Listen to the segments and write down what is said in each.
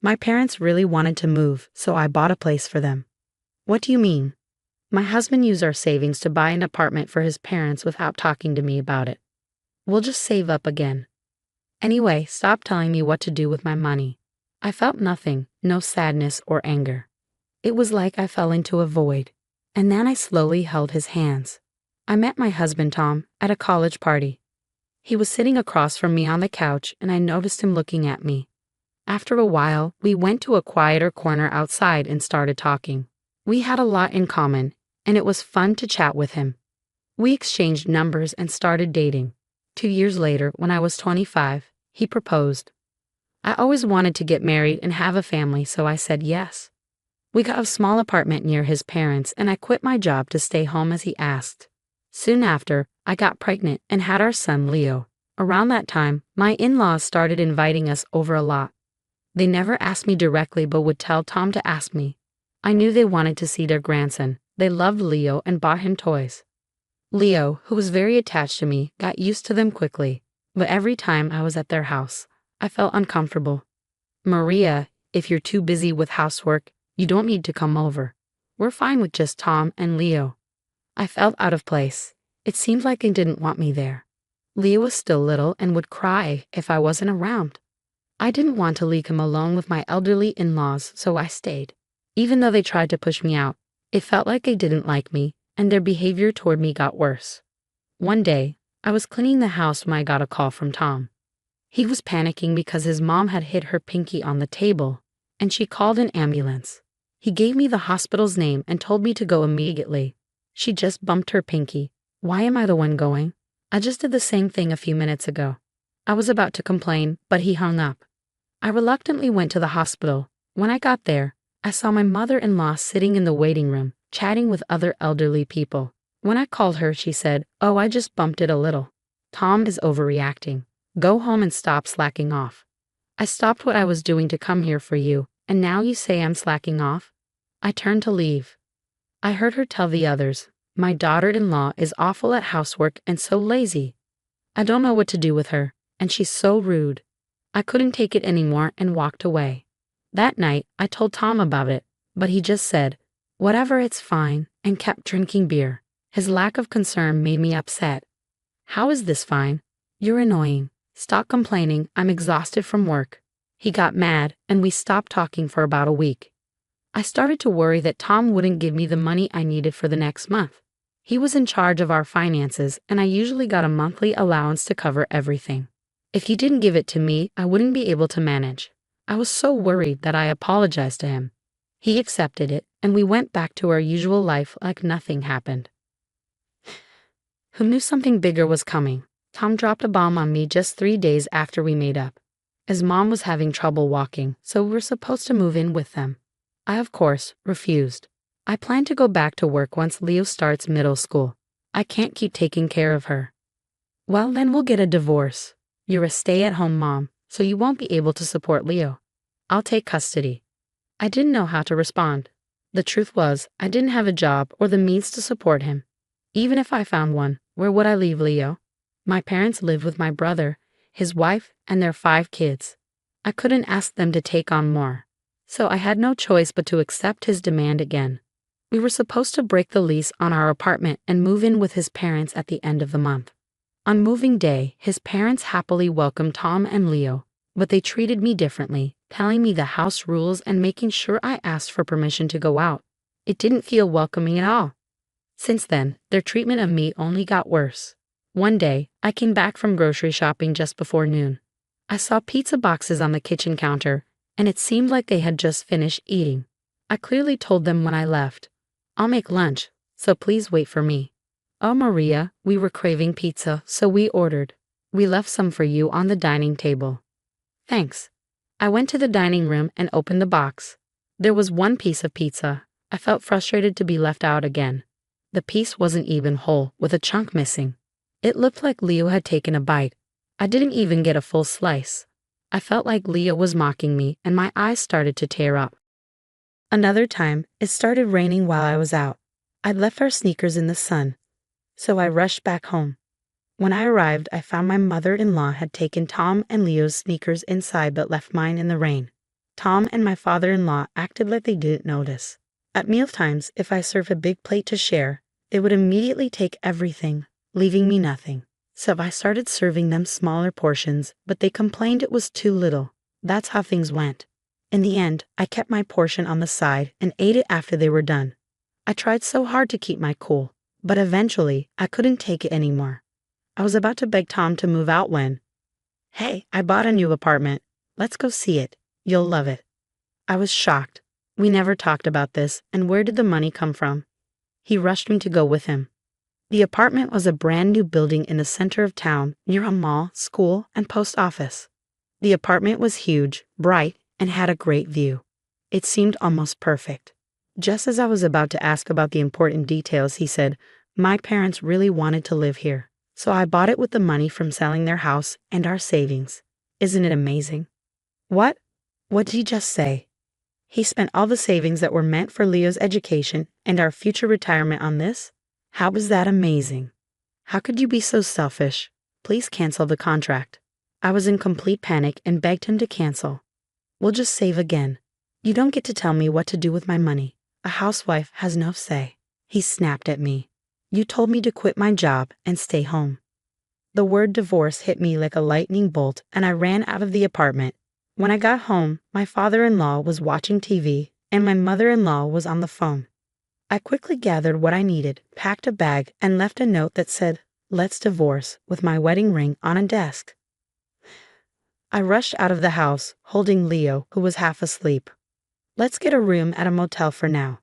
My parents really wanted to move, so I bought a place for them. What do you mean? My husband used our savings to buy an apartment for his parents without talking to me about it. We'll just save up again. Anyway, stop telling me what to do with my money. I felt nothing, no sadness or anger. It was like I fell into a void. And then I slowly held his hands. I met my husband Tom at a college party. He was sitting across from me on the couch and I noticed him looking at me. After a while, we went to a quieter corner outside and started talking. We had a lot in common, and it was fun to chat with him. We exchanged numbers and started dating. 2 years later, when I was 25, he proposed. I always wanted to get married and have a family, so I said yes. We got a small apartment near his parents, and I quit my job to stay home as he asked. Soon after, I got pregnant and had our son Leo. Around that time, my in-laws started inviting us over a lot. They never asked me directly but would tell Tom to ask me. I knew they wanted to see their grandson. They loved Leo and bought him toys. Leo, who was very attached to me, got used to them quickly, but every time I was at their house, I felt uncomfortable. Maria, if you're too busy with housework, you don't need to come over. We're fine with just Tom and Leo. I felt out of place. It seemed like they didn't want me there. Leo was still little and would cry if I wasn't around. I didn't want to leave him alone with my elderly in-laws, so I stayed. Even though they tried to push me out, it felt like they didn't like me, and their behavior toward me got worse. One day, I was cleaning the house when I got a call from Tom. He was panicking because his mom had hit her pinky on the table, and she called an ambulance. He gave me the hospital's name and told me to go immediately. She just bumped her pinky. Why am I the one going? I just did the same thing a few minutes ago. I was about to complain, but he hung up. I reluctantly went to the hospital. When I got there, I saw my mother-in-law sitting in the waiting room, chatting with other elderly people. When I called her, she said, "Oh, I just bumped it a little. Tom is overreacting. Go home and stop slacking off. I stopped what I was doing to come here for you, and now you say I'm slacking off?" I turned to leave. I heard her tell the others, "My daughter-in-law is awful at housework and so lazy. I don't know what to do with her, and she's so rude." I couldn't take it anymore and walked away. That night, I told Tom about it, but he just said, "Whatever, it's fine," and kept drinking beer. His lack of concern made me upset. "How is this fine? You're annoying. Stop complaining, I'm exhausted from work." He got mad, and we stopped talking for about a week. I started to worry that Tom wouldn't give me the money I needed for the next month. He was in charge of our finances, and I usually got a monthly allowance to cover everything. If he didn't give it to me, I wouldn't be able to manage. I was so worried that I apologized to him. He accepted it, and we went back to our usual life like nothing happened. Who knew something bigger was coming? Tom dropped a bomb on me just 3 days after we made up. His mom was having trouble walking, so we were supposed to move in with them. I, of course, refused. I plan to go back to work once Leo starts middle school. I can't keep taking care of her. "Well, then we'll get a divorce. You're a stay-at-home mom, so you won't be able to support Leo. I'll take custody." I didn't know how to respond. The truth was, I didn't have a job or the means to support him. Even if I found one, where would I leave Leo? My parents lived with my brother, his wife, and their 5 kids. I couldn't ask them to take on more. So I had no choice but to accept his demand again. We were supposed to break the lease on our apartment and move in with his parents at the end of the month. On moving day, his parents happily welcomed Tom and Leo, but they treated me differently, telling me the house rules and making sure I asked for permission to go out. It didn't feel welcoming at all. Since then, their treatment of me only got worse. One day, I came back from grocery shopping just before noon. I saw pizza boxes on the kitchen counter, and it seemed like they had just finished eating. I clearly told them when I left, "I'll make lunch, so please wait for me." "Oh, Maria, we were craving pizza, so we ordered. We left some for you on the dining table." "Thanks." I went to the dining room and opened the box. There was one piece of pizza. I felt frustrated to be left out again. The piece wasn't even whole, with a chunk missing. It looked like Leo had taken a bite. I didn't even get a full slice. I felt like Leo was mocking me, and my eyes started to tear up. Another time, it started raining while I was out. I'd left our sneakers in the sun, so I rushed back home. When I arrived, I found my mother-in-law had taken Tom and Leo's sneakers inside but left mine in the rain. Tom and my father-in-law acted like they didn't notice. At mealtimes, if I served a big plate to share, they would immediately take everything, leaving me nothing. So I started serving them smaller portions, but they complained it was too little. That's how things went. In the end, I kept my portion on the side and ate it after they were done. I tried so hard to keep my cool, but eventually, I couldn't take it anymore. I was about to beg Tom to move out when, "Hey, I bought a new apartment. Let's go see it. You'll love it." I was shocked. We never talked about this, and where did the money come from? He rushed me to go with him. The apartment was a brand new building in the center of town, near a mall, school, and post office. The apartment was huge, bright, and had a great view. It seemed almost perfect. Just as I was about to ask about the important details, he said, "My parents really wanted to live here, so I bought it with the money from selling their house and our savings. Isn't it amazing?" What? What did he just say? He spent all the savings that were meant for Leo's education and our future retirement on this? How was that amazing? How could you be so selfish? Please cancel the contract. I was in complete panic and begged him to cancel. We'll just save again. You don't get to tell me what to do with my money. A housewife has no say. He snapped at me. You told me to quit my job and stay home. The word divorce hit me like a lightning bolt, and I ran out of the apartment. When I got home, my father-in-law was watching TV, and my mother-in-law was on the phone. I quickly gathered what I needed, packed a bag, and left a note that said, "Let's divorce," with my wedding ring on a desk. I rushed out of the house, holding Leo, who was half asleep. "Let's get a room at a motel for now."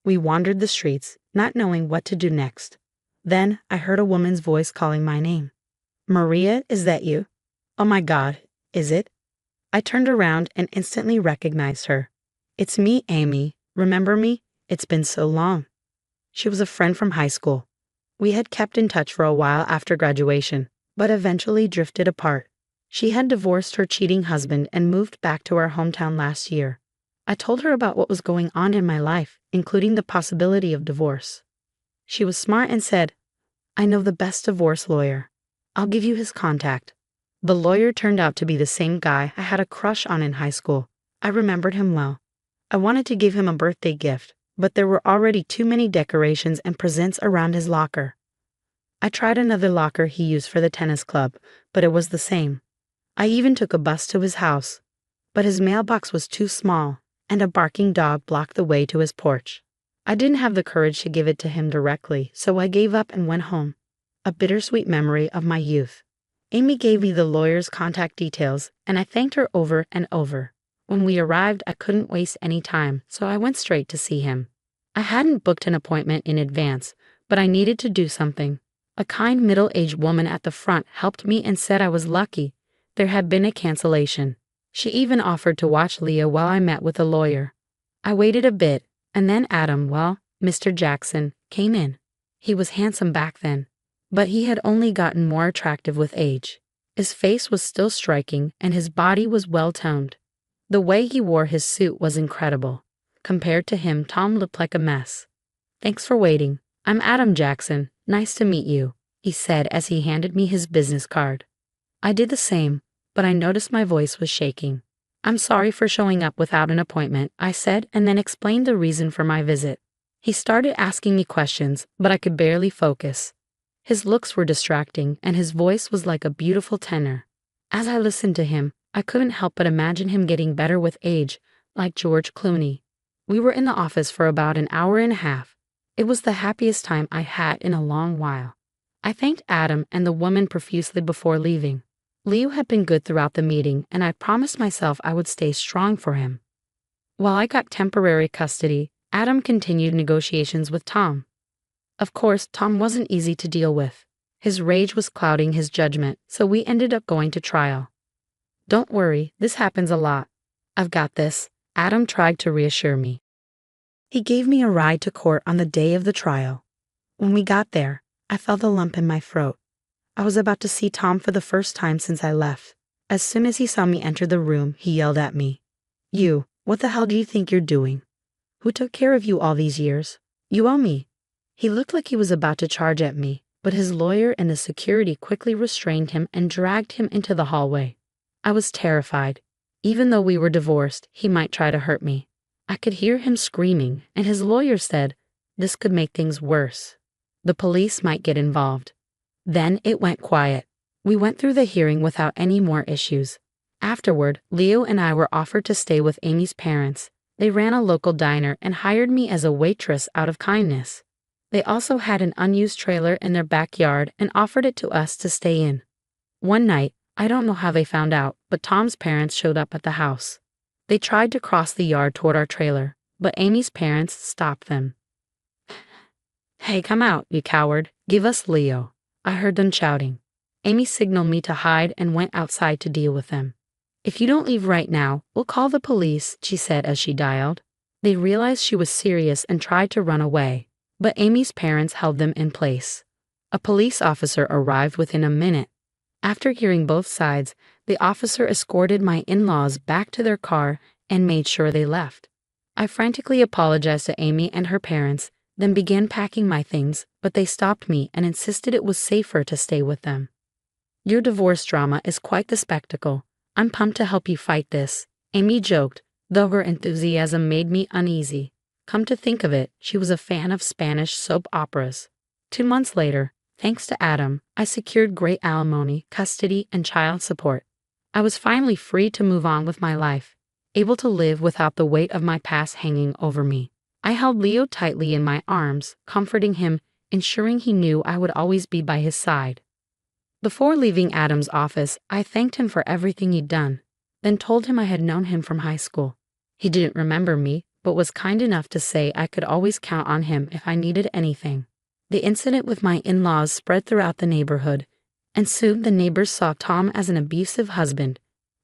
We wandered the streets, not knowing what to do next. Then I heard a woman's voice calling my name. "Maria, is that you?" "Oh my God, is it?" I turned around and instantly recognized her. "It's me, Amy. Remember me? It's been so long." She was a friend from high school. We had kept in touch for a while after graduation, but eventually drifted apart. She had divorced her cheating husband and moved back to our hometown last year. I told her about what was going on in my life, including the possibility of divorce. She was smart and said, "I know the best divorce lawyer. I'll give you his contact." The lawyer turned out to be the same guy I had a crush on in high school. I remembered him well. I wanted to give him a birthday gift, but there were already too many decorations and presents around his locker. I tried another locker he used for the tennis club, but it was the same. I even took a bus to his house, but his mailbox was too small, and a barking dog blocked the way to his porch. I didn't have the courage to give it to him directly, so I gave up and went home. A bittersweet memory of my youth. Amy gave me the lawyer's contact details, and I thanked her over and over. When we arrived, I couldn't waste any time, so I went straight to see him. I hadn't booked an appointment in advance, but I needed to do something. A kind middle-aged woman at the front helped me and said I was lucky. There had been a cancellation. She even offered to watch Leo while I met with the lawyer. I waited a bit, and then Adam, Mr. Jackson, came in. He was handsome back then, but he had only gotten more attractive with age. His face was still striking, and his body was well-toned. The way he wore his suit was incredible. Compared to him, Tom looked like a mess. "Thanks for waiting. I'm Adam Jackson. Nice to meet you," he said as he handed me his business card. I did the same, but I noticed my voice was shaking. "I'm sorry for showing up without an appointment," I said, and then explained the reason for my visit. He started asking me questions, but I could barely focus. His looks were distracting, and his voice was like a beautiful tenor. As I listened to him, I couldn't help but imagine him getting better with age, like George Clooney. We were in the office for about an hour and a half. It was the happiest time I had in a long while. I thanked Adam and the woman profusely before leaving. Leo had been good throughout the meeting, and I promised myself I would stay strong for him. While I got temporary custody, Adam continued negotiations with Tom. Of course, Tom wasn't easy to deal with. His rage was clouding his judgment, so we ended up going to trial. "Don't worry, this happens a lot. I've got this," Adam tried to reassure me. He gave me a ride to court on the day of the trial. When we got there, I felt a lump in my throat. I was about to see Tom for the first time since I left. As soon as he saw me enter the room, he yelled at me. "You, what the hell do you think you're doing? Who took care of you all these years? You owe me." He looked like he was about to charge at me, but his lawyer and the security quickly restrained him and dragged him into the hallway. I was terrified. Even though we were divorced, he might try to hurt me. I could hear him screaming, and his lawyer said this could make things worse. The police might get involved. Then it went quiet. We went through the hearing without any more issues. Afterward, Leo and I were offered to stay with Amy's parents. They ran a local diner and hired me as a waitress out of kindness. They also had an unused trailer in their backyard and offered it to us to stay in. One night, I don't know how they found out, but Tom's parents showed up at the house. They tried to cross the yard toward our trailer, but Amy's parents stopped them. "Hey, come out, you coward. Give us Leo," I heard them shouting. Amy signaled me to hide and went outside to deal with them. "If you don't leave right now, we'll call the police," she said as she dialed. They realized she was serious and tried to run away, but Amy's parents held them in place. A police officer arrived within a minute. After hearing both sides, the officer escorted my in-laws back to their car and made sure they left. I frantically apologized to Amy and her parents, then began packing my things, but they stopped me and insisted it was safer to stay with them. "Your divorce drama is quite the spectacle. I'm pumped to help you fight this," Amy joked, though her enthusiasm made me uneasy. Come to think of it, she was a fan of Spanish soap operas. 2 months later, thanks to Adam, I secured great alimony, custody, and child support. I was finally free to move on with my life, able to live without the weight of my past hanging over me. I held Leo tightly in my arms, comforting him, ensuring he knew I would always be by his side. Before leaving Adam's office, I thanked him for everything he'd done, then told him I had known him from high school. He didn't remember me, but was kind enough to say I could always count on him if I needed anything. The incident with my in-laws spread throughout the neighborhood, and soon the neighbors saw Tom as an abusive husband.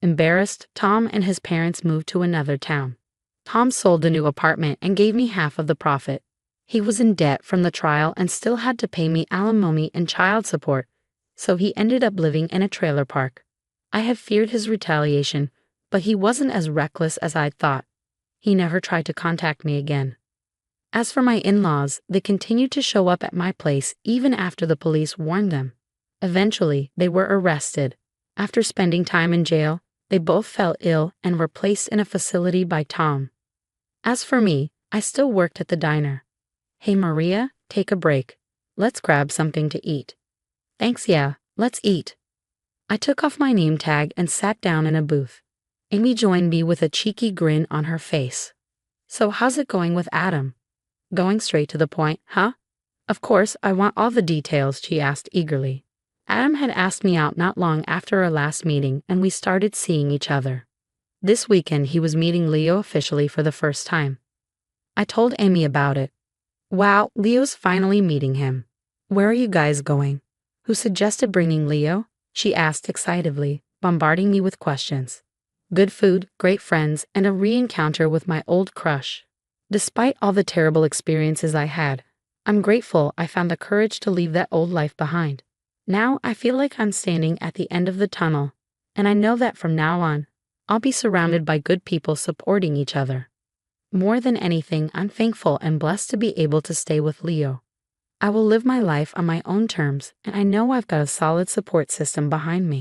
Embarrassed, Tom and his parents moved to another town. Tom sold the new apartment and gave me half of the profit. He was in debt from the trial and still had to pay me alimony and child support, so he ended up living in a trailer park. I had feared his retaliation, but he wasn't as reckless as I'd thought. He never tried to contact me again. As for my in-laws, they continued to show up at my place even after the police warned them. Eventually, they were arrested. After spending time in jail, they both fell ill and were placed in a facility by Tom. As for me, I still worked at the diner. "Hey Maria, take a break. Let's grab something to eat." "Thanks, yeah, let's eat." I took off my name tag and sat down in a booth. Amy joined me with a cheeky grin on her face. "So how's it going with Adam?" "Going straight to the point, huh?" "Of course, I want all the details," she asked eagerly. Adam had asked me out not long after our last meeting, and we started seeing each other. This weekend, he was meeting Leo officially for the first time. I told Amy about it. "Wow, Leo's finally meeting him. Where are you guys going?" "Who suggested bringing Leo?" she asked excitedly, bombarding me with questions. "Good food, great friends, and a re-encounter with my old crush. Despite all the terrible experiences I had, I'm grateful I found the courage to leave that old life behind. Now I feel like I'm standing at the end of the tunnel, and I know that from now on, I'll be surrounded by good people supporting each other. More than anything, I'm thankful and blessed to be able to stay with Leo. I will live my life on my own terms, and I know I've got a solid support system behind me."